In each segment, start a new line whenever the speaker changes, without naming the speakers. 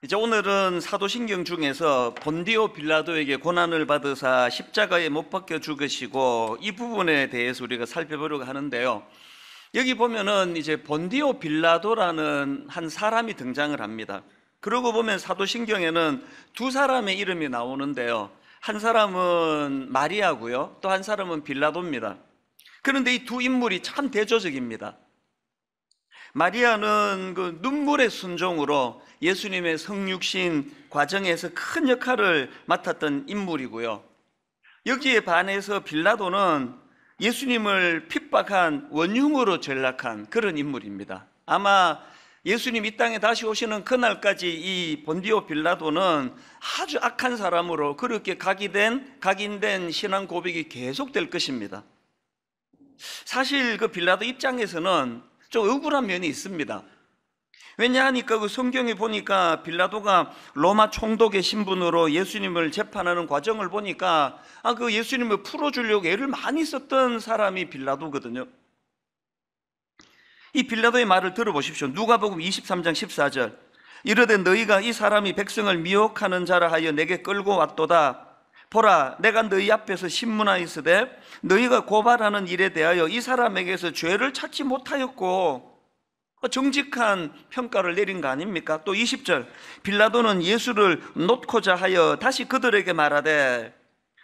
이제 오늘은 사도신경 중에서 본디오 빌라도에게 고난을 받으사 십자가에 못 박혀 죽으시고 이 부분에 대해서 우리가 살펴보려고 하는데요. 여기 보면은 이제 본디오 빌라도라는 한 사람이 등장을 합니다. 그러고 보면 사도신경에는 두 사람의 이름이 나오는데요. 한 사람은 마리아고요. 또 한 사람은 빌라도입니다. 그런데 이 두 인물이 참 대조적입니다. 마리아는 그 눈물의 순종으로 예수님의 성육신 과정에서 큰 역할을 맡았던 인물이고요. 여기에 반해서 빌라도는 예수님을 핍박한 원흉으로 전락한 그런 인물입니다. 아마 예수님 이 땅에 다시 오시는 그날까지 이 본디오 빌라도는 아주 악한 사람으로 그렇게 각인된 신앙 고백이 계속될 것입니다. 사실 그 빌라도 입장에서는 좀 억울한 면이 있습니다. 왜냐하니까 그 성경에 보니까 빌라도가 로마 총독의 신분으로 예수님을 재판하는 과정을 보니까 그 예수님을 풀어주려고 애를 많이 썼던 사람이 빌라도거든요. 이 빌라도의 말을 들어보십시오. 누가복음 23장 14절. 이르되 너희가 이 사람이 백성을 미혹하는 자라 하여 내게 끌고 왔도다. 보라, 내가 너희 앞에서 신문하였으되 너희가 고발하는 일에 대하여 이 사람에게서 죄를 찾지 못하였고 정직한 평가를 내린 거 아닙니까? 또 20절. 빌라도는 예수를 놓고자 하여 다시 그들에게 말하되,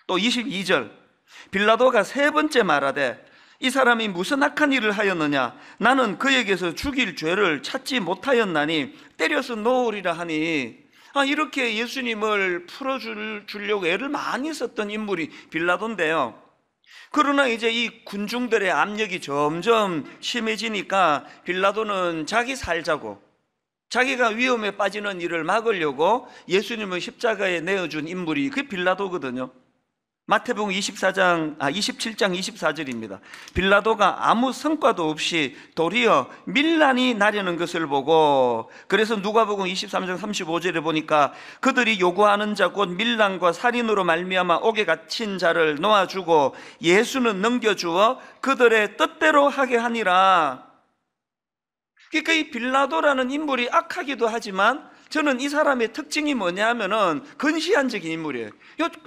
또 22절. 빌라도가 세 번째 말하되 이 사람이 무슨 악한 일을 하였느냐? 나는 그에게서 죽일 죄를 찾지 못하였나니 때려서 놓으리라 하니, 이렇게 예수님을 풀어주려고 애를 많이 썼던 인물이 빌라도인데요. 그러나 이제 이 군중들의 압력이 점점 심해지니까 빌라도는 자기 살자고, 자기가 위험에 빠지는 일을 막으려고 예수님을 십자가에 내어준 인물이 그 빌라도거든요. 마태복음 27장 24절입니다. 빌라도가 아무 성과도 없이 도리어 밀란이 나려는 것을 보고, 그래서 누가복음 23장 35절에 보니까 그들이 요구하는 자 곧 밀란과 살인으로 말미암아 옥에 갇힌 자를 놓아주고 예수는 넘겨주어 그들의 뜻대로 하게 하니라. 그러니까 이 빌라도라는 인물이 악하기도 하지만 저는 이 사람의 특징이 뭐냐 하면은 근시안적인 인물이에요.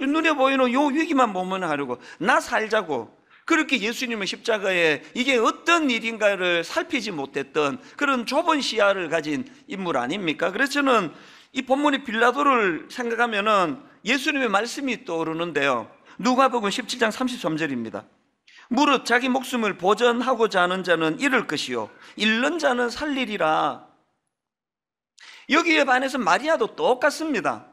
눈에 보이는 요 위기만 보면 하려고, 나 살자고, 그렇게 예수님의 십자가에 이게 어떤 일인가를 살피지 못했던 그런 좁은 시야를 가진 인물 아닙니까? 그래서 저는 이 본문의 빌라도를 생각하면은 예수님의 말씀이 떠오르는데요. 누가복음 17장 33절입니다. 무릇 자기 목숨을 보전하고자 하는 자는 잃을 것이요 잃는 자는 살리리라. 여기에 반해서 마리아도 똑같습니다.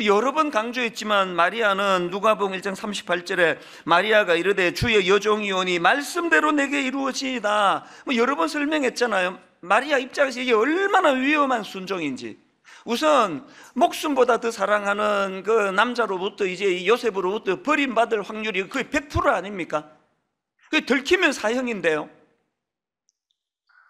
여러 번 강조했지만 마리아는 누가복음 1장 38절에 마리아가 이르되 주의 여종이오니 말씀대로 내게 이루어지이다. 여러 번 설명했잖아요. 마리아 입장에서 이게 얼마나 위험한 순종인지. 우선 목숨보다 더 사랑하는 그 남자로부터 이제 요셉으로부터 버림받을 확률이 거의 100% 아닙니까? 그게 들키면 사형인데요.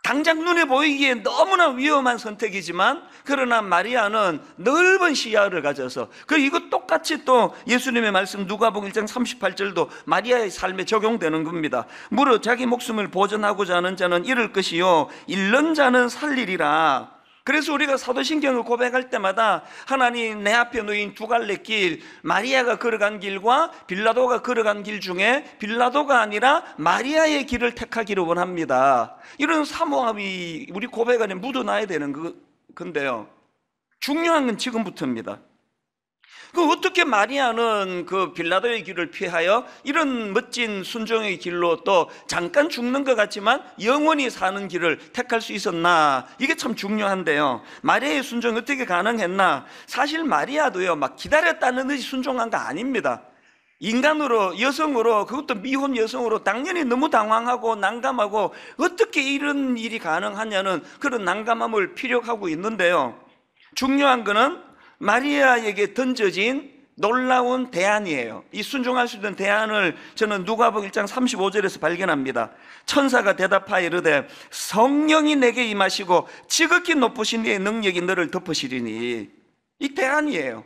당장 눈에 보이기에 너무나 위험한 선택이지만, 그러나 마리아는 넓은 시야를 가져서, 이거 똑같이 또 예수님의 말씀 누가복음 1장 38절도 마리아의 삶에 적용되는 겁니다. 무릇 자기 목숨을 보전하고자 하는 자는 잃을 것이요 잃는 자는 살리리라. 그래서 우리가 사도신경을 고백할 때마다 하나님 내 앞에 놓인 두 갈래 길, 마리아가 걸어간 길과 빌라도가 걸어간 길 중에 빌라도가 아니라 마리아의 길을 택하기를 원합니다. 이런 사모함이 우리 고백 안에 묻어나야 되는 건데요. 중요한 건 지금부터입니다. 어떻게 마리아는 그 빌라도의 길을 피하여 이런 멋진 순종의 길로 또 잠깐 죽는 것 같지만 영원히 사는 길을 택할 수 있었나? 이게 참 중요한데요. 마리아의 순종이 어떻게 가능했나? 사실 마리아도요, 막 기다렸다는 듯이 순종한 거 아닙니다. 인간으로, 여성으로, 그것도 미혼 여성으로 당연히 너무 당황하고 난감하고 어떻게 이런 일이 가능하냐는 그런 난감함을 피력하고 있는데요. 중요한 거는 마리아에게 던져진 놀라운 대안이에요. 이 순종할 수 있는 대안을 저는 누가복음 1장 35절에서 발견합니다. 천사가 대답하여 이르되 성령이 내게 임하시고 지극히 높으신 이의 능력이 너를 덮으시리니. 이 대안이에요.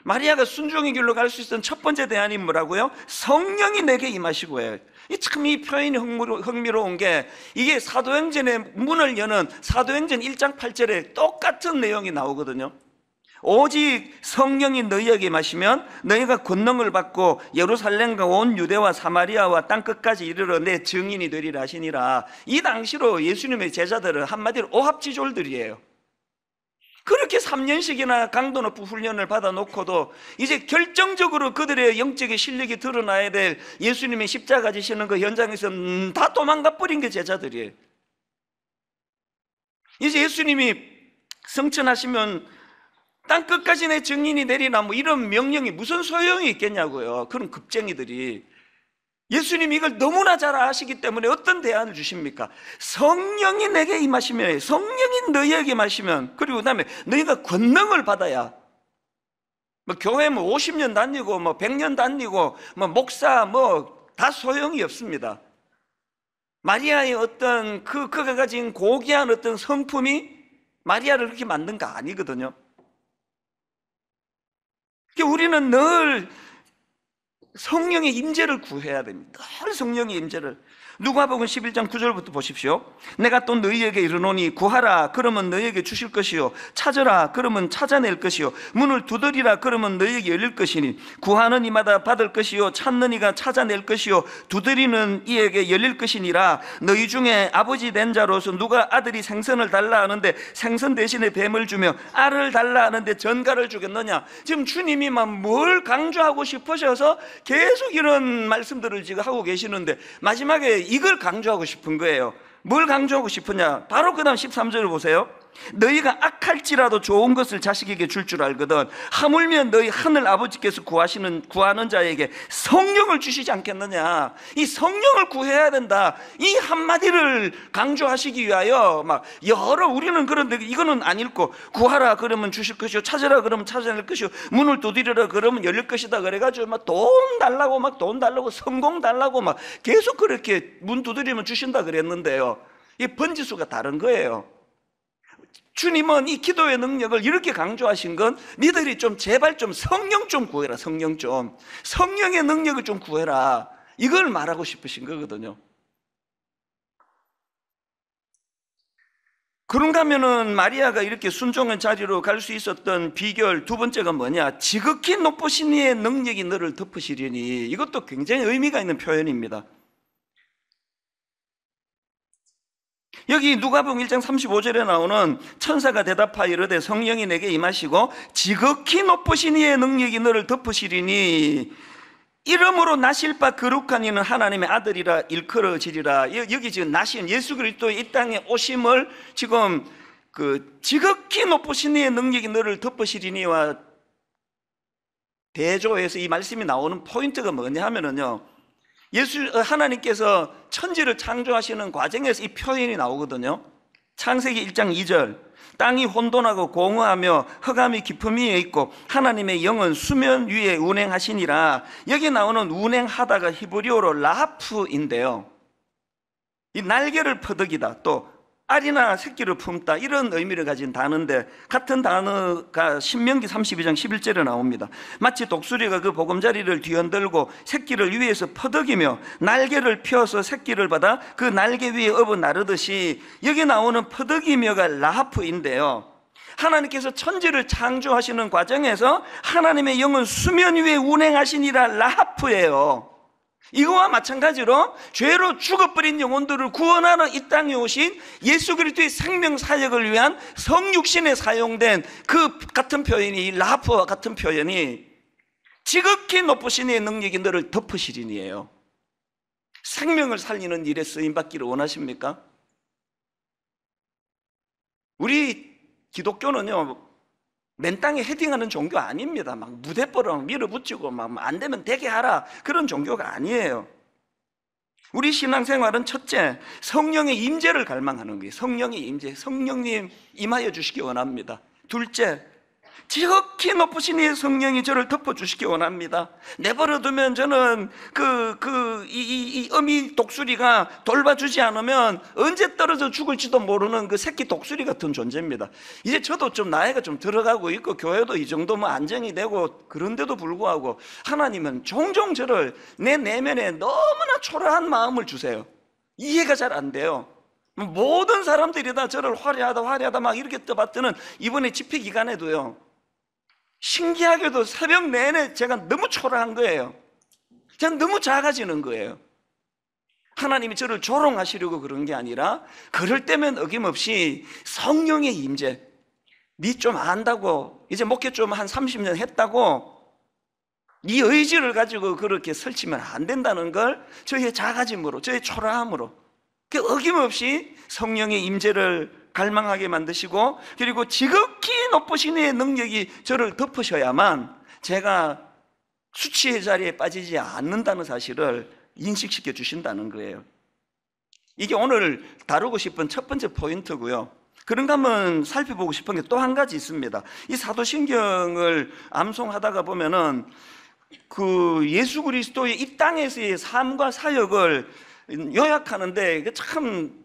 마리아가 순종의 길로 갈 수 있었던 첫 번째 대안이 뭐라고요? 성령이 내게 임하시고예요. 참 이 표현이 흥미로운 게, 이게 사도행전의 문을 여는 사도행전 1장 8절에 똑같은 내용이 나오거든요. 오직 성령이 너희에게 임하시면 너희가 권능을 받고 예루살렘과 온 유대와 사마리아와 땅끝까지 이르러 내 증인이 되리라 하시니라. 이 당시로 예수님의 제자들은 한마디로 오합지졸들이에요. 그렇게 3년씩이나 강도 높은 훈련을 받아놓고도 이제 결정적으로 그들의 영적인 실력이 드러나야 될 예수님의 십자가 지시는 그 현장에서 다 도망가 버린 게 제자들이에요. 이제 예수님이 성천하시면 땅끝까지 내 증인이 되리라, 뭐 이런 명령이 무슨 소용이 있겠냐고요. 그런 급쟁이들이. 예수님이 이걸 너무나 잘 아시기 때문에 어떤 대안을 주십니까? 성령이 내게 임하시면, 성령이 너희에게 임하시면, 그리고 그 다음에 너희가 권능을 받아야, 뭐 교회 뭐 50년 다니고 뭐 100년 다니고 뭐 목사 뭐 다 소용이 없습니다. 마리아의 어떤 그가 가진 고귀한 어떤 성품이 마리아를 그렇게 만든 거 아니거든요. 우리는 늘 성령의 임재를 구해야 됩니다. 늘 성령의 임재를. 누가복음 11장 9절부터 보십시오. 내가 또 너희에게 이르노니 구하라 그러면 너희에게 주실 것이요, 찾으라 그러면 찾아낼 것이요, 문을 두드리라 그러면 너희에게 열릴 것이니 구하는 이마다 받을 것이요, 찾는 이가 찾아낼 것이요, 두드리는 이에게 열릴 것이니라. 너희 중에 아버지 된 자로서 누가 아들이 생선을 달라 하는데 생선 대신에 뱀을 주며 알을 달라 하는데 전갈을 주겠느냐. 지금 주님이 막 뭘 강조하고 싶으셔서 계속 이런 말씀들을 지금 하고 계시는데, 마지막에 이걸 강조하고 싶은 거예요. 뭘 강조하고 싶으냐? 바로 그 다음 13절을 보세요. 너희가 악할지라도 좋은 것을 자식에게 줄 줄 알거든 하물며 너희 하늘 아버지께서 구하는 자에게 성령을 주시지 않겠느냐. 이 성령을 구해야 된다, 이 한마디를 강조하시기 위하여 막 우리는 그런데 이거는 안 읽고 구하라 그러면 주실 것이요, 찾으라 그러면 찾아낼 것이요, 문을 두드리라 그러면 열릴 것이다 그래가지고 막 돈 달라고 막 돈 달라고 성공 달라고 막 계속 그렇게 문 두드리면 주신다 그랬는데요, 이 번지수가 다른 거예요. 주님은 이 기도의 능력을 이렇게 강조하신 건 니들이 좀 제발 좀 성령 좀 구해라, 성령의 능력을 좀 구해라, 이걸 말하고 싶으신 거거든요. 그런가 하면은 마리아가 이렇게 순종의 자리로 갈 수 있었던 비결 두 번째가 뭐냐? 지극히 높으신 이의 능력이 너를 덮으시리니. 이것도 굉장히 의미가 있는 표현입니다. 여기 누가복음 1장 35절에 나오는 천사가 대답하여 이르되 성령이 내게 임하시고 지극히 높으신 이의 능력이 너를 덮으시리니 이름으로 나실 바 거룩한 이는 하나님의 아들이라 일컬어지리라. 여기 지금 나신 예수 그리스도의 이 땅에 오심을 지금 그 지극히 높으신 이의 능력이 너를 덮으시리니와 대조해서 이 말씀이 나오는 포인트가 뭐냐 하면은요, 하나님께서 천지를 창조하시는 과정에서 이 표현이 나오거든요. 창세기 1장 2절 땅이 혼돈하고 공허하며 흑암이 깊음 위에 있고 하나님의 영은 수면 위에 운행하시니라. 여기 나오는 운행하다가 히브리어로 라프인데요, 이 날개를 퍼득이다, 또 알이나 새끼를 품다, 이런 의미를 가진 단어인데, 같은 단어가 신명기 32장 11절에 나옵니다. 마치 독수리가 그 보금자리를 뒤흔들고 새끼를 위에서 퍼득이며 날개를 펴서 새끼를 받아 그 날개 위에 업어 나르듯이, 여기 나오는 퍼득이며가 라하프인데요, 하나님께서 천지를 창조하시는 과정에서 하나님의 영은 수면 위에 운행하시니라 라하프예요. 이거와 마찬가지로 죄로 죽어버린 영혼들을 구원하는 이 땅에 오신 예수 그리스도의 생명 사역을 위한 성육신에 사용된 그 같은 표현이, 라프와 같은 표현이 지극히 높으신 이의 능력이 너를 덮으시리니예요. 생명을 살리는 일에 쓰임받기를 원하십니까? 우리 기독교는요, 맨 땅에 헤딩하는 종교 아닙니다. 막 무대뽀랑 밀어붙이고 막 안 되면 되게 하라, 그런 종교가 아니에요. 우리 신앙생활은 첫째, 성령의 임재를 갈망하는 거예요. 성령의 임재, 성령님 임하여 주시기 원합니다. 둘째, 지극히 높으신 이 성령이 저를 덮어주시기 원합니다. 내버려두면 저는 이 어미 독수리가 돌봐주지 않으면 언제 떨어져 죽을지도 모르는 그 새끼 독수리 같은 존재입니다. 이제 저도 좀 나이가 좀 들어가고 있고 교회도 이 정도면 안정이 되고 그런데도 불구하고 하나님은 종종 저를 내 내면에 너무나 초라한 마음을 주세요. 이해가 잘 안 돼요. 모든 사람들이 다 저를 화려하다 막 이렇게 떠받드는 이번에 집회 기간에도요, 신기하게도 새벽 내내 제가 너무 초라한 거예요. 제가 너무 작아지는 거예요. 하나님이 저를 조롱하시려고 그런 게 아니라 그럴 때면 어김없이 성령의 임재, 니 좀 안다고, 이제 목회 좀 한 30년 했다고 네 의지를 가지고 그렇게 설치면 안 된다는 걸 저의 작아짐으로, 저의 초라함으로 어김없이 성령의 임재를 갈망하게 만드시고, 그리고 지극히 높으신 이의 능력이 저를 덮으셔야만 제가 수치의 자리에 빠지지 않는다는 사실을 인식시켜 주신다는 거예요. 이게 오늘 다루고 싶은 첫 번째 포인트고요. 그런가 하면 살펴보고 싶은 게 또 한 가지 있습니다. 이 사도신경을 암송하다가 보면은 예수 그리스도의 이 땅에서의 삶과 사역을 요약하는데 참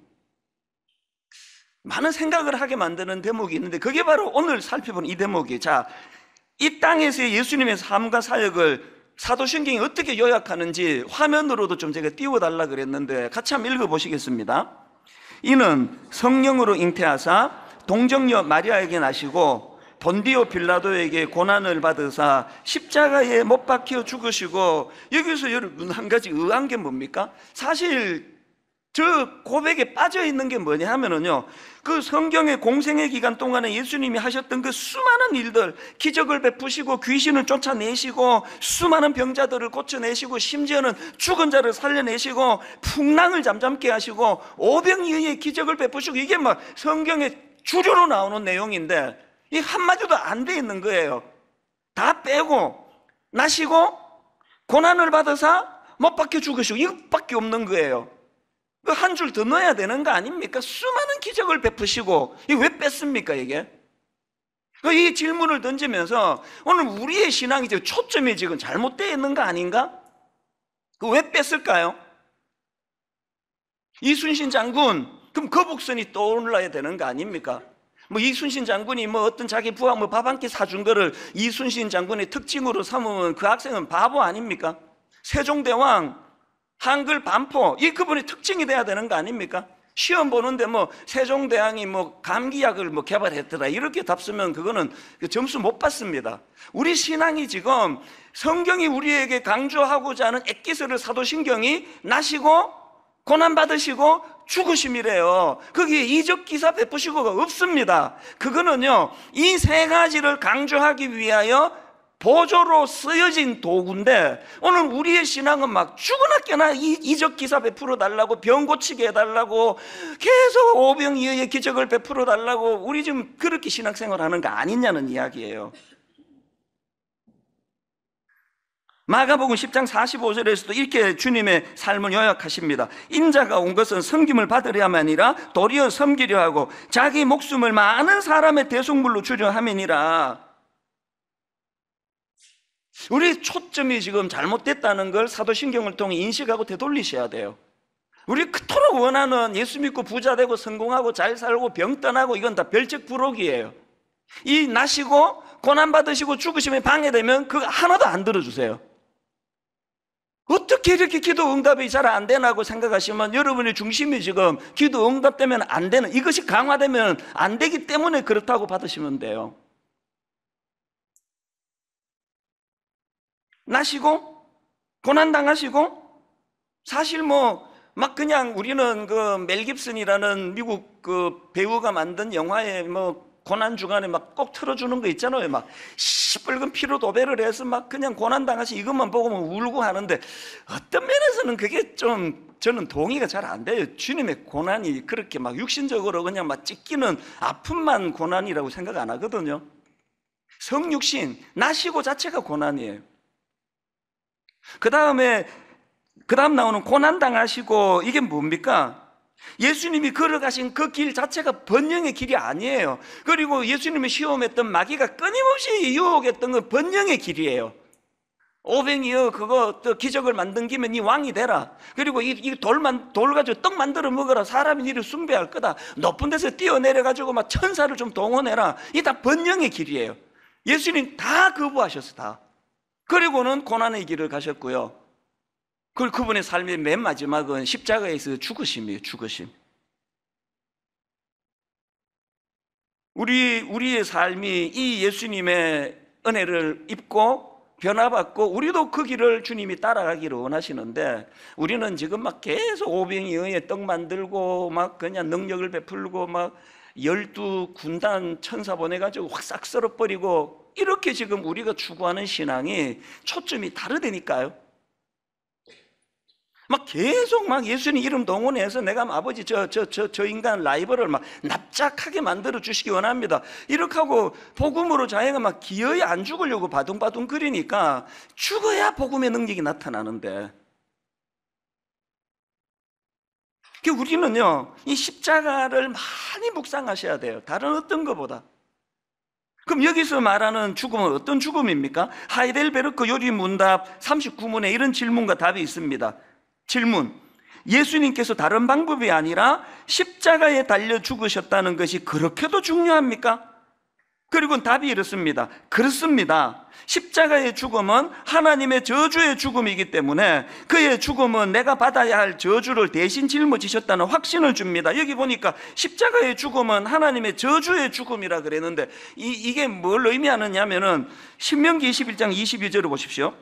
많은 생각을 하게 만드는 대목이 있는데, 그게 바로 오늘 살펴보는 이 대목이에요. 자, 이 땅에서의 예수님의 삶과 사역을 사도신경이 어떻게 요약하는지 화면으로도 좀 제가 띄워달라 그랬는데 같이 한번 읽어보시겠습니다. 이는 성령으로 잉태하사 동정녀 마리아에게 나시고 본디오 빌라도에게 고난을 받으사 십자가에 못 박혀 죽으시고, 여기서 여러분 한 가지 의아한 게 뭡니까? 사실 저 고백에 빠져 있는 게 뭐냐 하면은요, 그 성경의 공생의 기간 동안에 예수님이 하셨던 그 수많은 일들, 기적을 베푸시고 귀신을 쫓아내시고 수많은 병자들을 고쳐내시고 심지어는 죽은 자를 살려내시고 풍랑을 잠잠케 하시고 오병이어의 기적을 베푸시고, 이게 막 성경의 주류로 나오는 내용인데 이 한마디도 안 돼 있는 거예요. 다 빼고 나시고 고난을 받으사 못 박혀 죽으시고 이것밖에 없는 거예요. 한 줄 더 넣어야 되는 거 아닙니까? 수많은 기적을 베푸시고, 이게 왜 뺐습니까 이게? 이 질문을 던지면서 오늘 우리의 신앙이 지금 초점이 지금 잘못되어 있는 거 아닌가? 왜 뺐을까요? 이순신 장군, 그럼 거북선이 떠올라야 되는 거 아닙니까? 이순신 장군이 어떤 자기 부하 밥 한 끼 사준 거를 이순신 장군의 특징으로 삼으면 그 학생은 바보 아닙니까? 세종대왕, 한글 반포, 이 그분의 특징이 돼야 되는 거 아닙니까? 시험 보는데 세종대왕이 감기약을 개발했더라 이렇게 답 쓰면 그거는 점수 못 받습니다. 우리 신앙이 지금 성경이 우리에게 강조하고자 하는 엑기스를 사도신경이 나시고 고난받으시고 죽으심이래요. 거기에 이적 기사 베푸시고가 없습니다. 그거는요, 이 세 가지를 강조하기 위하여 보조로 쓰여진 도구인데, 오늘 우리의 신앙은 죽으나 깨나 이적 기사 베풀어 달라고, 병 고치게 해달라고, 계속 오병이어의 기적을 베풀어 달라고, 우리 지금 그렇게 신앙생활 하는 거 아니냐는 이야기예요. 마가복음 10장 45절에서도 이렇게 주님의 삶을 요약하십니다. 인자가 온 것은 섬김을 받으려면 아니라 도리어 섬기려 하고 자기 목숨을 많은 사람의 대속물로 주려 함이니라. 우리 초점이 지금 잘못됐다는 걸 사도신경을 통해 인식하고 되돌리셔야 돼요. 우리 그토록 원하는 예수 믿고 부자 되고 성공하고 잘 살고 병 떠나고, 이건 다 별책부록이에요. 이 나시고 고난받으시고 죽으시면 방해되면 그거 하나도 안 들어주세요. 어떻게 이렇게 기도 응답이 잘 안 되나고 생각하시면 여러분의 중심이 지금 기도 응답되면 안 되는, 이것이 강화되면 안 되기 때문에 그렇다고 받으시면 돼요. 나시고 고난당하시고, 사실 그냥 우리는 멜 깁슨이라는 미국 배우가 만든 영화에 고난 중간에 꼭 틀어주는 거 있잖아요. 시뻘건 피로 도배를 해서 그냥 고난당하시 이것만 보고 울고 하는데, 어떤 면에서는 그게 좀 저는 동의가 잘 안 돼요. 주님의 고난이 그렇게 육신적으로 그냥 찢기는 아픔만 고난이라고 생각 안 하거든요. 성육신, 나시고 자체가 고난이에요. 그 다음 나오는 고난당하시고, 이게 뭡니까? 예수님이 걸어가신 그 길 자체가 번영의 길이 아니에요. 그리고 예수님이 시험했던 마귀가 끊임없이 유혹했던 건 번영의 길이에요. 오병이여, 그거 또 기적을 만든 김에 네 왕이 되라. 그리고 이 돌 가지고 떡 만들어 먹어라. 사람이 니를 숭배할 거다. 높은 데서 뛰어내려 가지고 막 천사를 좀 동원해라. 이 다 번영의 길이에요. 예수님 다 거부하셨어, 다. 그리고는 고난의 길을 가셨고요. 그분의 삶의 맨 마지막은 십자가에서 죽으심이에요. 죽으심. 우리의 삶이 이 예수님의 은혜를 입고 변화받고 우리도 그 길을 주님이 따라가기를 원하시는데, 우리는 지금 막 계속 오병이어에 떡 만들고 막 그냥 능력을 베풀고 막 12군단 천사 보내가지고 확 싹 썰어버리고, 이렇게 지금 우리가 추구하는 신앙이 초점이 다르다니까요. 막 계속 막 예수님 이름 동원해서 내가 아버지 저 인간 라이벌을 막 납작하게 만들어 주시기 원합니다. 이렇게 하고 복음으로 자기가 막 기어이 안 죽으려고 바둥바둥 거리니까 죽어야 복음의 능력이 나타나는데, 우리는요 이 십자가를 많이 묵상하셔야 돼요. 다른 어떤 것보다. 그럼 여기서 말하는 죽음은 어떤 죽음입니까? 하이델베르크 요리문답 39문에 이런 질문과 답이 있습니다. 질문: 예수님께서 다른 방법이 아니라 십자가에 달려 죽으셨다는 것이 그렇게도 중요합니까? 그리고 답이 이렇습니다. 그렇습니다. 십자가의 죽음은 하나님의 저주의 죽음이기 때문에 그의 죽음은 내가 받아야 할 저주를 대신 짊어지셨다는 확신을 줍니다. 여기 보니까 십자가의 죽음은 하나님의 저주의 죽음이라 그랬는데, 이게 뭘 의미하느냐면은 신명기 21장 22절을 보십시오.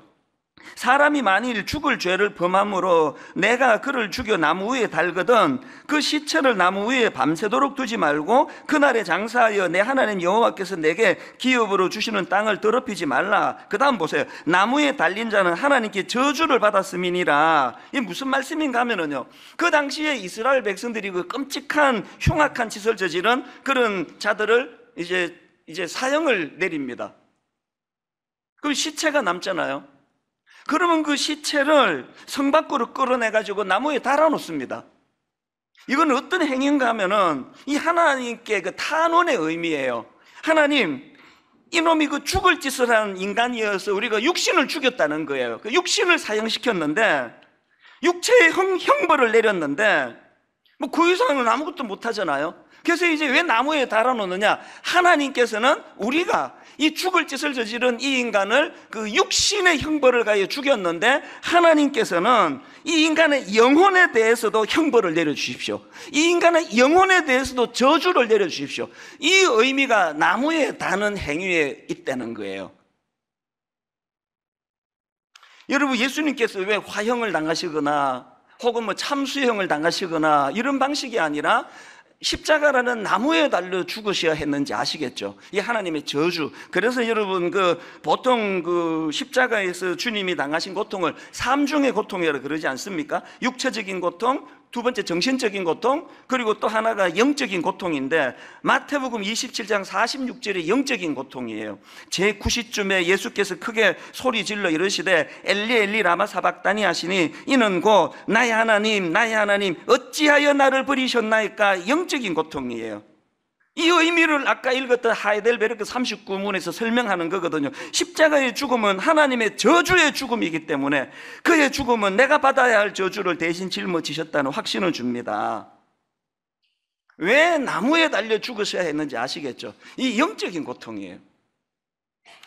사람이 만일 죽을 죄를 범함으로 내가 그를 죽여 나무 위에 달거든 그 시체를 나무 위에 밤새도록 두지 말고 그날에 장사하여 내 하나님 여호와께서 내게 기업으로 주시는 땅을 더럽히지 말라. 그 다음 보세요. 나무에 달린 자는 하나님께 저주를 받았음이니라. 이게 무슨 말씀인가 하면은요, 그 당시에 이스라엘 백성들이 그 끔찍한 흉악한 짓을 저지른 그런 자들을 이제 사형을 내립니다. 그럼 시체가 남잖아요. 그러면 그 시체를 성 밖으로 끌어내가지고 나무에 달아놓습니다. 이건 어떤 행위인가 하면은 이 하나님께 그 탄원의 의미예요. 하나님, 이놈이 그 죽을 짓을 한 인간이어서 우리가 육신을 죽였다는 거예요. 그 육신을 사형시켰는데, 육체의 형벌을 내렸는데 뭐 그 이상은 아무것도 못하잖아요. 그래서 이제 왜 나무에 달아놓느냐? 하나님께서는 우리가 이 죽을 짓을 저지른 이 인간을 그 육신의 형벌을 가해 죽였는데, 하나님께서는 이 인간의 영혼에 대해서도 형벌을 내려주십시오. 이 인간의 영혼에 대해서도 저주를 내려주십시오. 이 의미가 나무에 다는 행위에 있다는 거예요. 여러분, 예수님께서 왜 화형을 당하시거나 혹은 뭐 참수형을 당하시거나 이런 방식이 아니라 십자가라는 나무에 달려 죽으셔야 했는지 아시겠죠? 이 하나님의 저주. 그래서 여러분 보통 십자가에서 주님이 당하신 고통을 삼중의 고통이라고 그러지 않습니까? 육체적인 고통, 두 번째 정신적인 고통, 그리고 또 하나가 영적인 고통인데, 마태복음 27장 46절이 영적인 고통이에요. 제9시쯤에 예수께서 크게 소리 질러 이르시되 엘리 엘리 라마 사박다니 하시니 이는 곧 나의 하나님 나의 하나님 어찌하여 나를 버리셨나이까. 영적인 고통이에요. 이 의미를 아까 읽었던 하이델베르크 39문에서 설명하는 거거든요. 십자가의 죽음은 하나님의 저주의 죽음이기 때문에 그의 죽음은 내가 받아야 할 저주를 대신 짊어지셨다는 확신을 줍니다. 왜 나무에 달려 죽으셔야 했는지 아시겠죠? 이 영적인 고통이에요.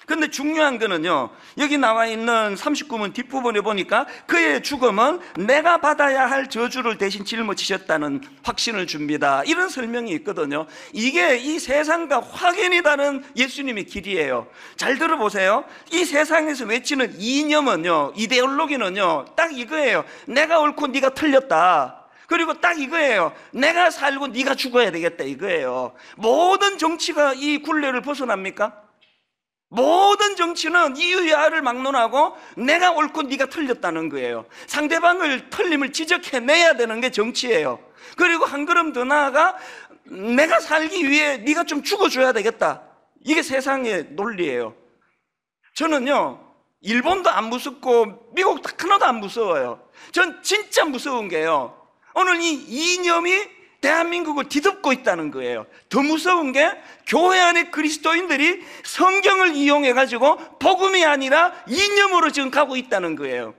근데 중요한 거는요, 여기 나와 있는 39문 뒷부분에 보니까 그의 죽음은 내가 받아야 할 저주를 대신 짊어지셨다는 확신을 줍니다. 이런 설명이 있거든요. 이게 이 세상과 확연히 다른 예수님의 길이에요. 잘 들어보세요. 이 세상에서 외치는 이념은요, 이데올로기는요, 딱 이거예요. 내가 옳고 네가 틀렸다. 그리고 딱 이거예요. 내가 살고 네가 죽어야 되겠다, 이거예요. 모든 정치가 이 굴레를 벗어납니까? 모든 정치는 이유의 알을 막론하고 내가 옳고 네가 틀렸다는 거예요. 상대방을 틀림을 지적해내야 되는 게 정치예요. 그리고 한 걸음 더 나아가 내가 살기 위해 네가 좀 죽어줘야 되겠다. 이게 세상의 논리예요. 저는요, 일본도 안 무섭고 미국 하나도 안 무서워요. 전 진짜 무서운 게요, 오늘 이 이념이 대한민국을 뒤덮고 있다는 거예요. 더 무서운 게 교회 안에 그리스도인들이 성경을 이용해 가지고 복음이 아니라 이념으로 지금 가고 있다는 거예요.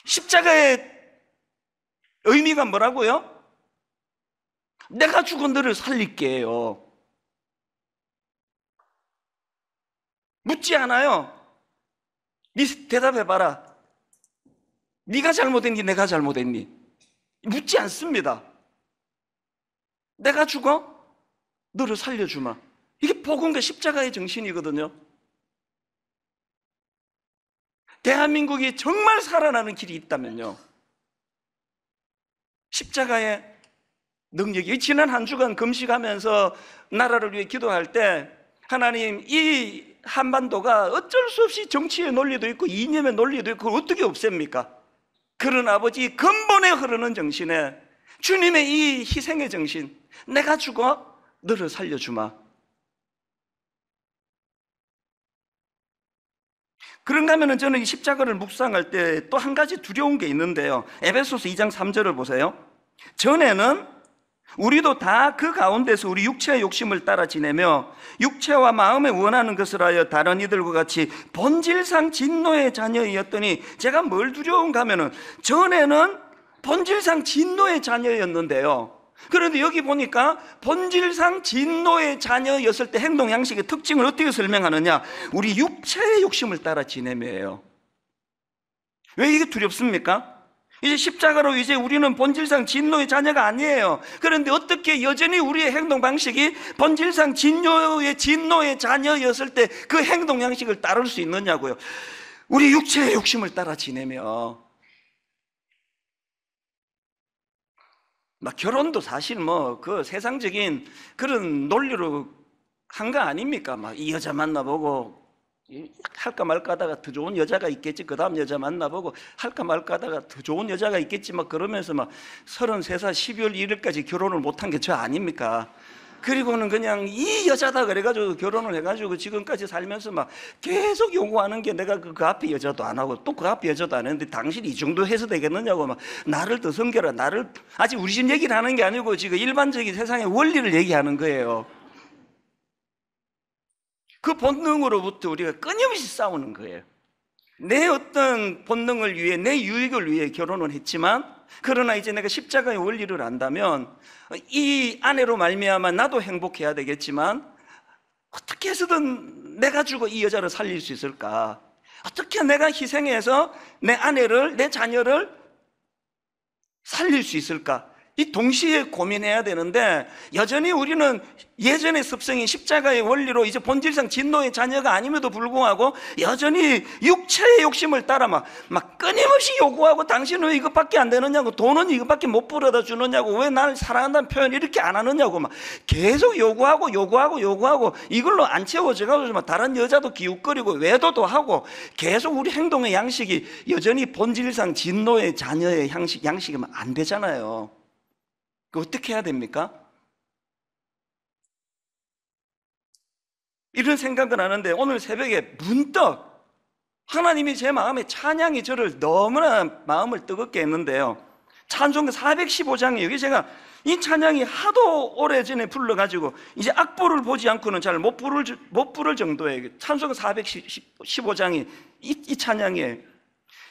십자가의 의미가 뭐라고요? 내가 죽어 너를 살릴게요. 묻지 않아요. 네 대답해봐라. 네가 잘못했니? 내가 잘못했니? 묻지 않습니다. 내가 죽어? 너를 살려주마. 이게 복음과 십자가의 정신이거든요. 대한민국이 정말 살아나는 길이 있다면요, 십자가의 능력이. 지난 한 주간 금식하면서 나라를 위해 기도할 때 하나님, 이 한반도가 어쩔 수 없이 정치의 논리도 있고 이념의 논리도 있고 어떻게 없앱니까? 그런 아버지 근본에 흐르는 정신에 주님의 이 희생의 정신, 내가 죽어 너를 살려주마. 그런가 하면 저는 이 십자가를 묵상할 때 또 한 가지 두려운 게 있는데요, 에베소서 2장 3절을 보세요. 전에는 우리도 다 그 가운데서 우리 육체의 욕심을 따라 지내며 육체와 마음에 원하는 것을 하여 다른 이들과 같이 본질상 진노의 자녀이었더니, 제가 뭘 두려운가 하면은 전에는 본질상 진노의 자녀였는데요, 그런데 여기 보니까 본질상 진노의 자녀였을 때 행동 양식의 특징을 어떻게 설명하느냐, 우리 육체의 욕심을 따라 지내며예요. 왜 이게 두렵습니까? 이제 십자가로 이제 우리는 본질상 진노의 자녀가 아니에요. 그런데 어떻게 여전히 우리의 행동 방식이 본질상 진노의 자녀였을 때 그 행동 양식을 따를 수 있느냐고요. 우리 육체의 욕심을 따라 지내며, 막 결혼도 사실 뭐 그 세상적인 그런 논리로 한 거 아닙니까? 막 이 여자 만나보고 할까 말까 하다가 더 좋은 여자가 있겠지, 그 다음 여자 만나보고 할까 말까 하다가 더 좋은 여자가 있겠지, 막 그러면서 막 33살 12월 1일까지 결혼을 못한 게 저 아닙니까? 그리고는 그냥 이 여자다 그래가지고 결혼을 해가지고 지금까지 살면서 막 계속 요구하는 게, 내가 그 앞에 여자도 안 하고 또 그 앞에 여자도 안 했는데 당신이 이 정도 해서 되겠느냐고, 막 나를 더 섬겨라, 나를. 아직 우리 집 얘기를 하는 게 아니고 지금 일반적인 세상의 원리를 얘기하는 거예요. 그 본능으로부터 우리가 끊임없이 싸우는 거예요. 내 어떤 본능을 위해, 내 유익을 위해 결혼을 했지만, 그러나 이제 내가 십자가의 원리를 안다면 이 아내로 말미암아 나도 행복해야 되겠지만, 어떻게 해서든 내가 주고 이 여자를 살릴 수 있을까? 어떻게 내가 희생해서 내 아내를, 내 자녀를 살릴 수 있을까? 이 동시에 고민해야 되는데, 여전히 우리는 예전의 습성인 십자가의 원리로 이제 본질상 진노의 자녀가 아님에도 불구하고 여전히 육체의 욕심을 따라 막 끊임없이 요구하고, 당신은 왜 이것밖에 안 되느냐고, 돈은 이것밖에 못 벌어다 주느냐고, 왜 날 사랑한다는 표현 이렇게 안 하느냐고, 막 계속 요구하고 이걸로 안 채워져가지고 다른 여자도 기웃거리고 외도도 하고, 계속 우리 행동의 양식이 여전히 본질상 진노의 자녀의 양식이면 안 되잖아요. 어떻게 해야 됩니까? 이런 생각을 하는데 오늘 새벽에 문득 하나님이 제 마음에, 찬양이 저를 너무나 마음을 뜨겁게 했는데요, 찬송가 415장이에요. 여기 제가 이 찬양이 하도 오래전에 불러가지고 이제 악보를 보지 않고는 잘 못 부를 정도의 찬송가 415장이 이 찬양이에요.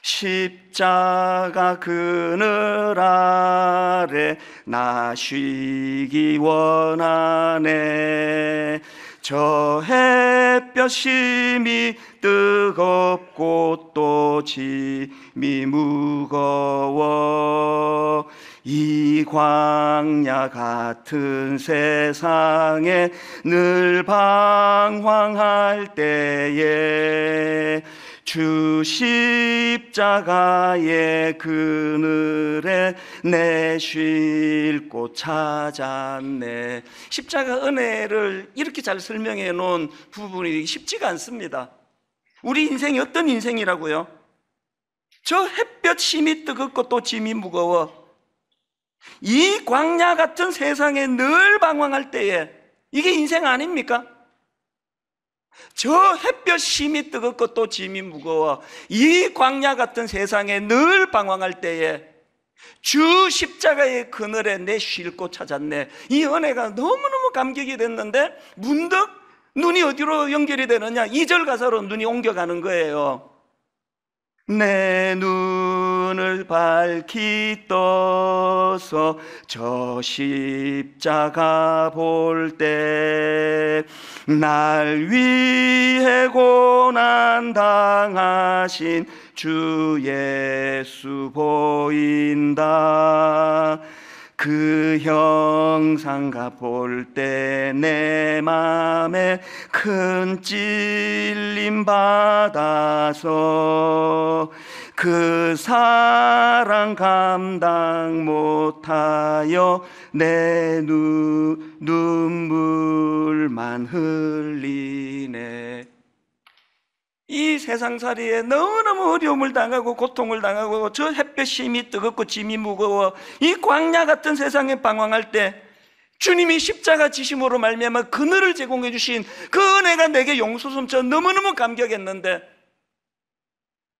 십자가 그늘 아래 나 쉬기 원하네. 저 햇볕 심이 뜨겁고 또 짐이 무거워. 이 광야 같은 세상에 늘 방황할 때에 주 십자가의 그늘에 내 쉴 곳 찾았네. 십자가 은혜를 이렇게 잘 설명해 놓은 부분이 쉽지가 않습니다. 우리 인생이 어떤 인생이라고요? 저 햇볕 심이 뜨겁고 또 짐이 무거워. 이 광야 같은 세상에 늘 방황할 때에, 이게 인생 아닙니까? 저 햇볕 심이 뜨겁고 또 짐이 무거워. 이 광야 같은 세상에 늘 방황할 때에 주 십자가의 그늘에 내 쉴 곳 찾았네. 이 은혜가 너무너무 감격이 됐는데 문득 눈이 어디로 연결이 되느냐, 2절 가사로 눈이 옮겨가는 거예요. 내 눈을 밝히 떠서 저 십자가 볼 때 날 위해 고난 당하신 주 예수 보인다. 그 형상가 볼 때 내 맘에 큰 찔림 받아서 그 사랑 감당 못하여 내 눈물만 흘리네. 이 세상살이에 너무너무 어려움을 당하고 고통을 당하고 저 햇볕이 힘이 뜨겁고 짐이 무거워 이 광야 같은 세상에 방황할 때 주님이 십자가 지심으로 말미암아 그늘을 제공해 주신 그 은혜가 내게 용솟음쳐 너무너무 감격했는데,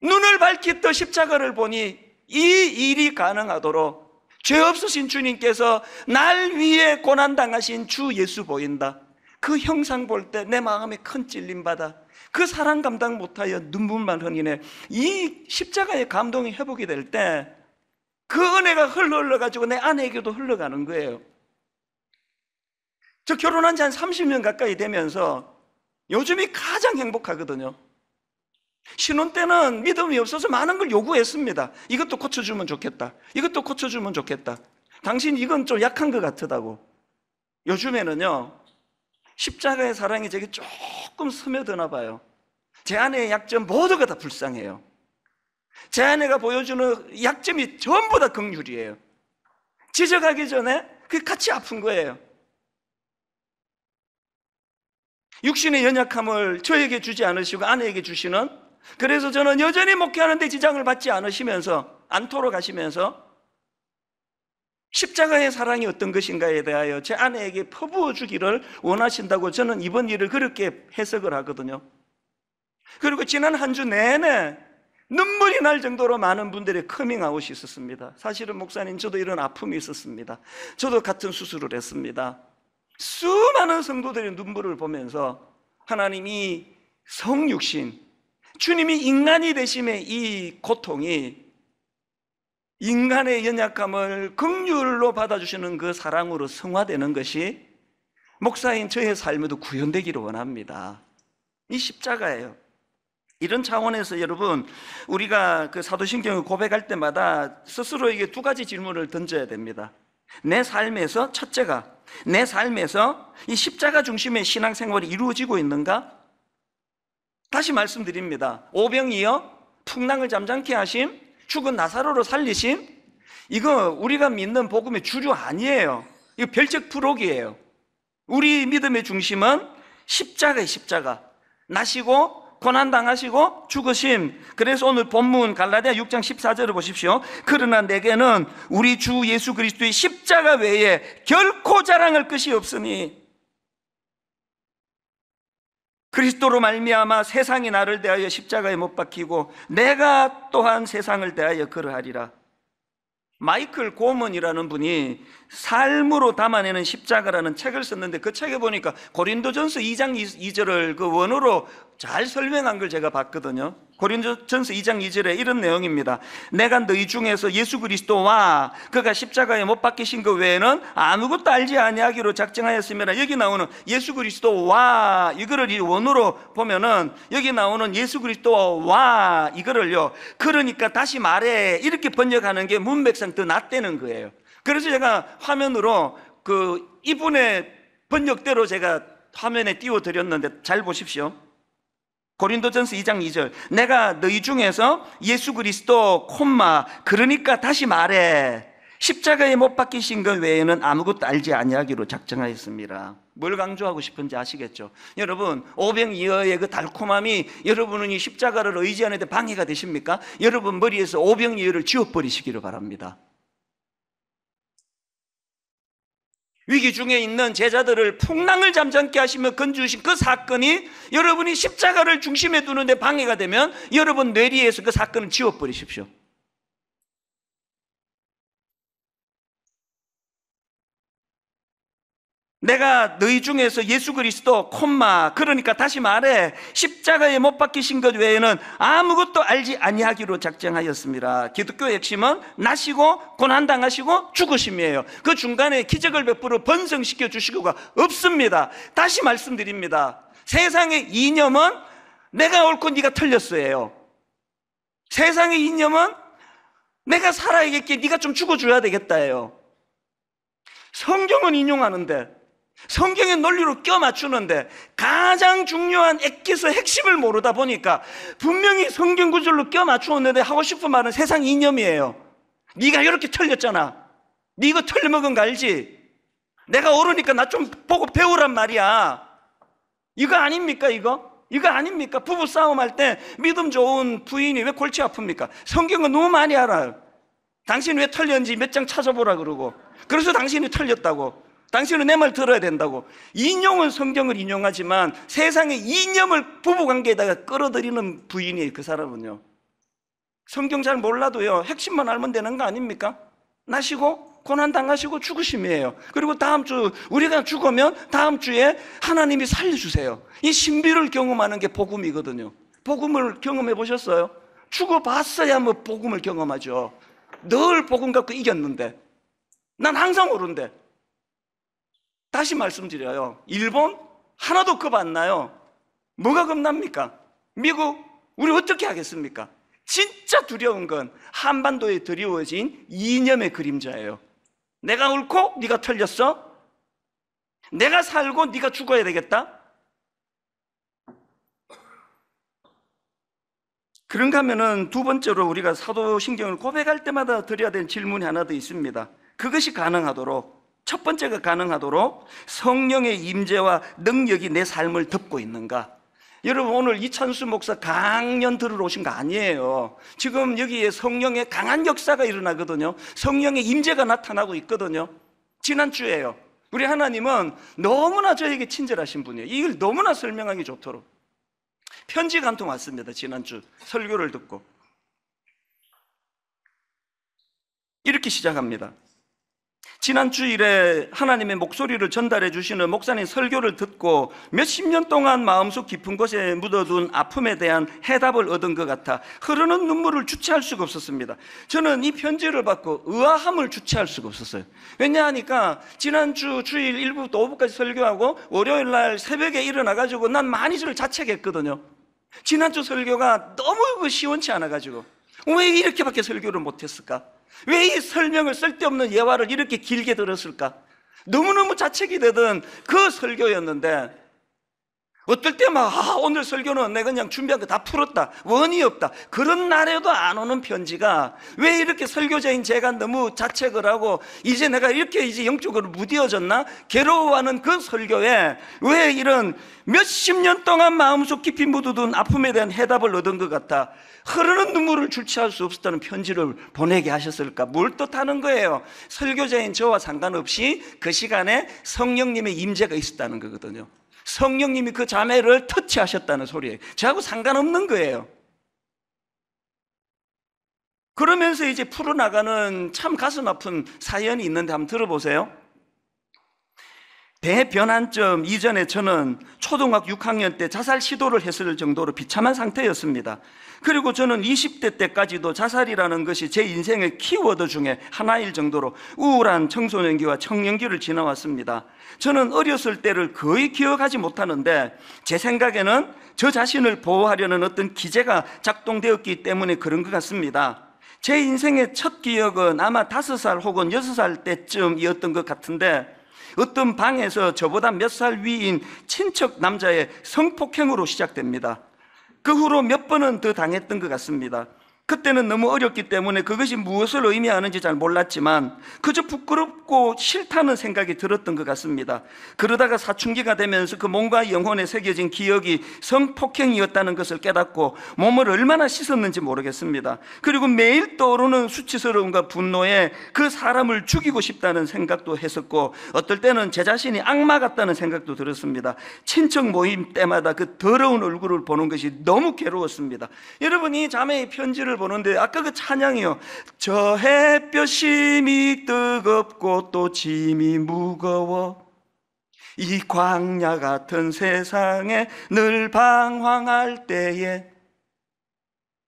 눈을 밝히 떠 십자가를 보니 이 일이 가능하도록 죄 없으신 주님께서 날 위해 고난당하신 주 예수 보인다. 그 형상 볼 때 내 마음에 큰 찔림 받아 그 사랑 감당 못하여 눈물만 흘리네. 이 십자가의 감동이 회복이 될 때 그 은혜가 흘러가지고 내 아내에게도 흘러가는 거예요. 저 결혼한 지 한 30년 가까이 되면서 요즘이 가장 행복하거든요. 신혼 때는 믿음이 없어서 많은 걸 요구했습니다. 이것도 고쳐주면 좋겠다, 이것도 고쳐주면 좋겠다, 당신 이건 좀 약한 것 같다고. 요즘에는요, 십자가의 사랑이 제게 조금 스며드나 봐요. 제 아내의 약점 모두가 다 불쌍해요. 제 아내가 보여주는 약점이 전부 다 긍휼이에요. 지적하기 전에 그게 같이 아픈 거예요. 육신의 연약함을 저에게 주지 않으시고 아내에게 주시는, 그래서 저는 여전히 목회하는데 지장을 받지 않도록 하시면서 십자가의 사랑이 어떤 것인가에 대하여 제 아내에게 퍼부어 주기를 원하신다고 저는 이번 일을 그렇게 해석을 하거든요. 그리고 지난 한 주 내내 눈물이 날 정도로 많은 분들의 커밍아웃이 있었습니다. 사실은 목사님, 저도 이런 아픔이 있었습니다. 저도 같은 수술을 했습니다. 수많은 성도들의 눈물을 보면서 하나님이 성육신, 주님이 인간이 되심의 이 고통이 인간의 연약함을 긍휼로 받아주시는 그 사랑으로 성화되는 것이 목사인 저의 삶에도 구현되기를 원합니다. 이 십자가예요. 이런 차원에서 여러분, 우리가 그 사도신경을 고백할 때마다 스스로에게 두 가지 질문을 던져야 됩니다. 내 삶에서, 첫째가 내 삶에서 이 십자가 중심의 신앙생활이 이루어지고 있는가? 다시 말씀드립니다. 오병이어, 풍랑을 잠잠케 하심, 죽은 나사로를 살리심, 이거 우리가 믿는 복음의 주류 아니에요. 이거 별적 부록이에요. 우리 믿음의 중심은 십자가의 십자가, 나시고 고난당하시고 죽으심. 그래서 오늘 본문 갈라디아 6장 14절을 보십시오. 그러나 내게는 우리 주 예수 그리스도의 십자가 외에 결코 자랑할 것이 없으니 그리스도로 말미암아 세상이 나를 대하여 십자가에 못 박히고 내가 또한 세상을 대하여 그러하리라. 마이클 고먼이라는 분이 삶으로 담아내는 십자가라는 책을 썼는데, 그 책에 보니까 고린도전서 2장 2절을 그 원어로 잘 설명한 걸 제가 봤거든요. 고린도전서 2장 2절에 이런 내용입니다. 내가 너희 중에서 예수 그리스도와 그가 십자가에 못 박히신 것 외에는 아무것도 알지 아니하기로 작정하였으며, 여기 나오는 예수 그리스도와 이거를 이 원어로 보면은 여기 나오는 예수 그리스도와 이거를요, 그러니까 다시 말해 이렇게 번역하는 게 문맥상 더 낫다는 거예요. 그래서 제가 화면으로 그 이분의 번역대로 제가 화면에 띄워드렸는데 잘 보십시오. 고린도전서 2장 2절, 내가 너희 중에서 예수 그리스도 그러니까 다시 말해 십자가에 못 박히신 것 외에는 아무것도 알지 아니하기로 작정하였습니다. 뭘 강조하고 싶은지 아시겠죠? 여러분, 오병이어의 그 달콤함이 여러분은 이 십자가를 의지하는 데 방해가 되십니까? 여러분 머리에서 오병이어를 지워버리시기를 바랍니다. 위기 중에 있는 제자들을 풍랑을 잠잠케 하시며 건져주신 그 사건이 여러분이 십자가를 중심에 두는데 방해가 되면 여러분 뇌리에서 그 사건을 지워버리십시오. 내가 너희 중에서 예수 그리스도 콤마, 그러니까 다시 말해 십자가에 못 박히신 것 외에는 아무것도 알지 아니하기로 작정하였습니다. 기독교의 핵심은 나시고 고난당하시고 죽으심이에요. 그 중간에 기적을 베풀어 번성시켜 주시고가 없습니다. 다시 말씀드립니다. 세상의 이념은 내가 옳고 네가 틀렸어요. 세상의 이념은 내가 살아야겠기에 네가 좀 죽어줘야 되겠다예요. 성경은 인용하는데, 성경의 논리로 껴맞추는데 가장 중요한 엑기스 핵심을 모르다 보니까 분명히 성경 구절로 껴맞추었는데 하고 싶은 말은 세상 이념이에요. 네가 이렇게 틀렸잖아. 네 이거 틀려먹은 거 알지? 내가 옳으니까 나 좀 보고 배우란 말이야. 이거 아닙니까? 이거 아닙니까? 부부 싸움할 때 믿음 좋은 부인이 왜 골치 아픕니까? 성경은 너무 많이 알아요. 당신 왜 틀렸는지 몇 장 찾아보라 그러고, 그래서 당신이 틀렸다고, 당신은 내 말 들어야 된다고. 인용은 성경을 인용하지만 세상의 이념을 부부관계에다가 끌어들이는 부인이에요. 그 사람은요. 성경 잘 몰라도요, 핵심만 알면 되는 거 아닙니까? 나시고 고난당하시고 죽으심이에요. 그리고 다음 주 우리가 죽으면 다음 주에 하나님이 살려주세요. 이 신비를 경험하는 게 복음이거든요. 복음을 경험해 보셨어요? 죽어봤어야 뭐 복음을 경험하죠. 늘 복음 갖고 이겼는데, 난 항상 오른데. 다시 말씀드려요. 일본 하나도 겁 안 나요. 뭐가 겁납니까? 미국 우리 어떻게 하겠습니까? 진짜 두려운 건 한반도에 드리워진 이념의 그림자예요. 내가 옳고 네가 틀렸어? 내가 살고 네가 죽어야 되겠다? 그런가 하면은 두 번째로 우리가 사도신경을 고백할 때마다 드려야 되는 질문이 하나 더 있습니다. 그것이 가능하도록, 첫 번째가 가능하도록 성령의 임재와 능력이 내 삶을 덮고 있는가? 여러분, 오늘 이찬수 목사 강연 들으러 오신 거 아니에요. 지금 여기에 성령의 강한 역사가 일어나거든요. 성령의 임재가 나타나고 있거든요. 지난주에요. 우리 하나님은 너무나 저에게 친절하신 분이에요. 이걸 너무나 설명하기 좋도록 편지가 한 통 왔습니다. 지난주 설교를 듣고 이렇게 시작합니다. 지난 주일에 하나님의 목소리를 전달해 주시는 목사님 설교를 듣고 몇십 년 동안 마음속 깊은 곳에 묻어둔 아픔에 대한 해답을 얻은 것 같아 흐르는 눈물을 주체할 수가 없었습니다. 저는 이 편지를 받고 의아함을 주체할 수가 없었어요. 왜냐하니까 지난주 주일 1부부터 5부까지 설교하고 월요일 날 새벽에 일어나가지고 난 많이 저를 자책했거든요. 지난주 설교가 너무 시원치 않아가지고 왜 이렇게밖에 설교를 못했을까? 왜 이 설명을 쓸데없는 예화를 이렇게 길게 들었을까? 너무너무 자책이 되던 그 설교였는데 어떨 때 막 오늘 설교는 내가 그냥 준비한 거 다 풀었다, 원이 없다, 그런 날에도 안 오는 편지가 왜 이렇게 설교자인 제가 너무 자책을 하고 이제 내가 이렇게 이제 영적으로 무뎌졌나 괴로워하는 그 설교에 왜 이런 몇십 년 동안 마음속 깊이 묻어둔 아픔에 대한 해답을 얻은 것 같아 흐르는 눈물을 주체할 수 없었다는 편지를 보내게 하셨을까? 뭘 뜻하는 거예요? 설교자인 저와 상관없이 그 시간에 성령님의 임재가 있었다는 거거든요. 성령님이 그 자매를 터치하셨다는 소리예요. 저하고 상관없는 거예요. 그러면서 이제 풀어나가는 참 가슴 아픈 사연이 있는데 한번 들어보세요. 대변환점 이전에 저는 초등학교 6학년 때 자살 시도를 했을 정도로 비참한 상태였습니다. 그리고 저는 20대 때까지도 자살이라는 것이 제 인생의 키워드 중에 하나일 정도로 우울한 청소년기와 청년기를 지나왔습니다. 저는 어렸을 때를 거의 기억하지 못하는데 제 생각에는 저 자신을 보호하려는 어떤 기제가 작동되었기 때문에 그런 것 같습니다. 제 인생의 첫 기억은 아마 5살 혹은 6살 때쯤이었던 것 같은데 어떤 방에서 저보다 몇 살 위인 친척 남자의 성폭행으로 시작됩니다. 그 후로 몇 번은 더 당했던 것 같습니다. 그때는 너무 어렸기 때문에 그것이 무엇을 의미하는지 잘 몰랐지만 그저 부끄럽고 싫다는 생각이 들었던 것 같습니다. 그러다가 사춘기가 되면서 그 몸과 영혼에 새겨진 기억이 성폭행이었다는 것을 깨닫고 몸을 얼마나 씻었는지 모르겠습니다. 그리고 매일 떠오르는 수치스러움과 분노에 그 사람을 죽이고 싶다는 생각도 했었고 어떨 때는 제 자신이 악마 같다는 생각도 들었습니다. 친척 모임 때마다 그 더러운 얼굴을 보는 것이 너무 괴로웠습니다. 여러분이 자매의 편지를 보는데 아까 그 찬양이요, 저 햇볕이 뜨겁고 또 짐이 무거워, 이 광야 같은 세상에 늘 방황할 때에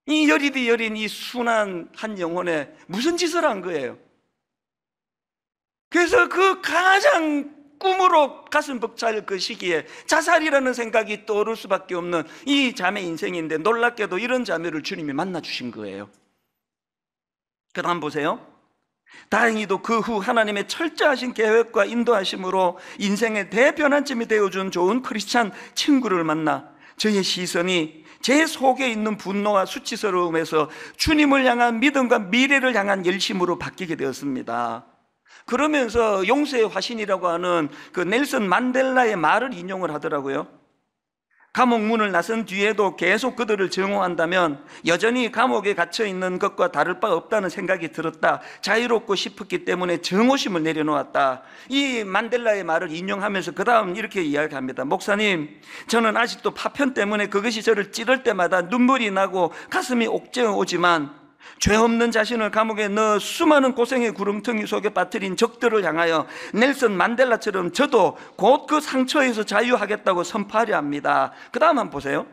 이 여리디 여린 이 순한 한 영혼에 무슨 짓을 한 거예요? 그래서 그 가장 꿈으로 가슴 벅찰 그 시기에 자살이라는 생각이 떠오를 수밖에 없는 이 자매 인생인데, 놀랍게도 이런 자매를 주님이 만나 주신 거예요. 그 다음 보세요. 다행히도 그 후 하나님의 철저하신 계획과 인도하심으로 인생의 대변환점이 되어준 좋은 크리스찬 친구를 만나 저의 시선이 제 속에 있는 분노와 수치스러움에서 주님을 향한 믿음과 미래를 향한 열심으로 바뀌게 되었습니다. 그러면서 용서의 화신이라고 하는 그 넬슨 만델라의 말을 인용을 하더라고요. 감옥 문을 나선 뒤에도 계속 그들을 증오한다면 여전히 감옥에 갇혀 있는 것과 다를 바 없다는 생각이 들었다. 자유롭고 싶었기 때문에 증오심을 내려놓았다. 이 만델라의 말을 인용하면서 그 다음 이렇게 이야기합니다. 목사님, 저는 아직도 파편 때문에 그것이 저를 찌를 때마다 눈물이 나고 가슴이 옥죄어 오지만 죄 없는 자신을 감옥에 넣어 수많은 고생의 구렁텅이 속에 빠뜨린 적들을 향하여 넬슨 만델라처럼 저도 곧 그 상처에서 자유하겠다고 선포하려 합니다. 그 다음 한번 보세요.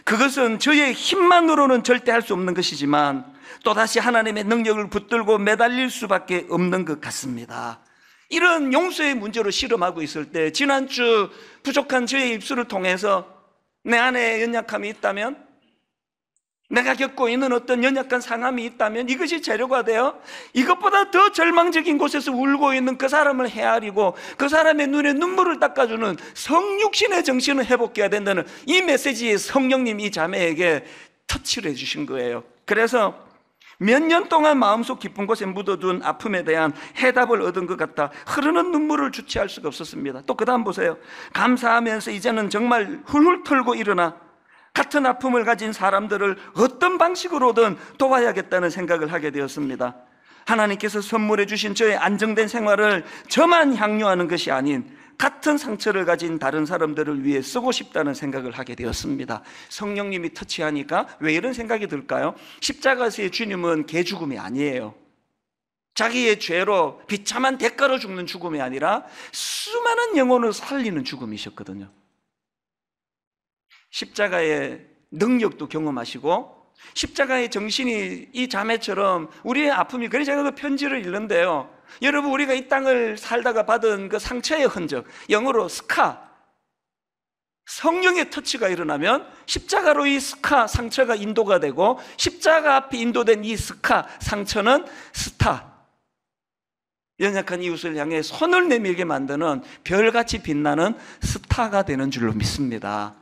그것은 저의 힘만으로는 절대 할 수 없는 것이지만 또다시 하나님의 능력을 붙들고 매달릴 수밖에 없는 것 같습니다. 이런 용서의 문제로 실험하고 있을 때 지난주 부족한 저의 입술을 통해서 내 안에 연약함이 있다면, 내가 겪고 있는 어떤 연약한 상함이 있다면 이것이 재료가 되어 이것보다 더 절망적인 곳에서 울고 있는 그 사람을 헤아리고 그 사람의 눈에 눈물을 닦아주는 성육신의 정신을 회복해야 된다는 이 메시지에 성령님이 이 자매에게 터치를 해주신 거예요. 그래서 몇 년 동안 마음속 깊은 곳에 묻어둔 아픔에 대한 해답을 얻은 것 같아 흐르는 눈물을 주체할 수가 없었습니다. 또 그 다음 보세요. 감사하면서 이제는 정말 훌훌 털고 일어나 같은 아픔을 가진 사람들을 어떤 방식으로든 도와야겠다는 생각을 하게 되었습니다. 하나님께서 선물해 주신 저의 안정된 생활을 저만 향유하는 것이 아닌 같은 상처를 가진 다른 사람들을 위해 쓰고 싶다는 생각을 하게 되었습니다. 성령님이 터치하니까 왜 이런 생각이 들까요? 십자가에서의 주님은 개죽음이 아니에요. 자기의 죄로 비참한 대가로 죽는 죽음이 아니라 수많은 영혼을 살리는 죽음이셨거든요. 십자가의 능력도 경험하시고 십자가의 정신이 이 자매처럼 우리의 아픔이, 그래서 제가 그 편지를 읽는데요, 여러분 우리가 이 땅을 살다가 받은 그 상처의 흔적, 영어로 스카, 성령의 터치가 일어나면 십자가로 이 스카 상처가 인도가 되고 십자가 앞에 인도된 이 스카 상처는 스타, 연약한 이웃을 향해 손을 내밀게 만드는 별같이 빛나는 스타가 되는 줄로 믿습니다.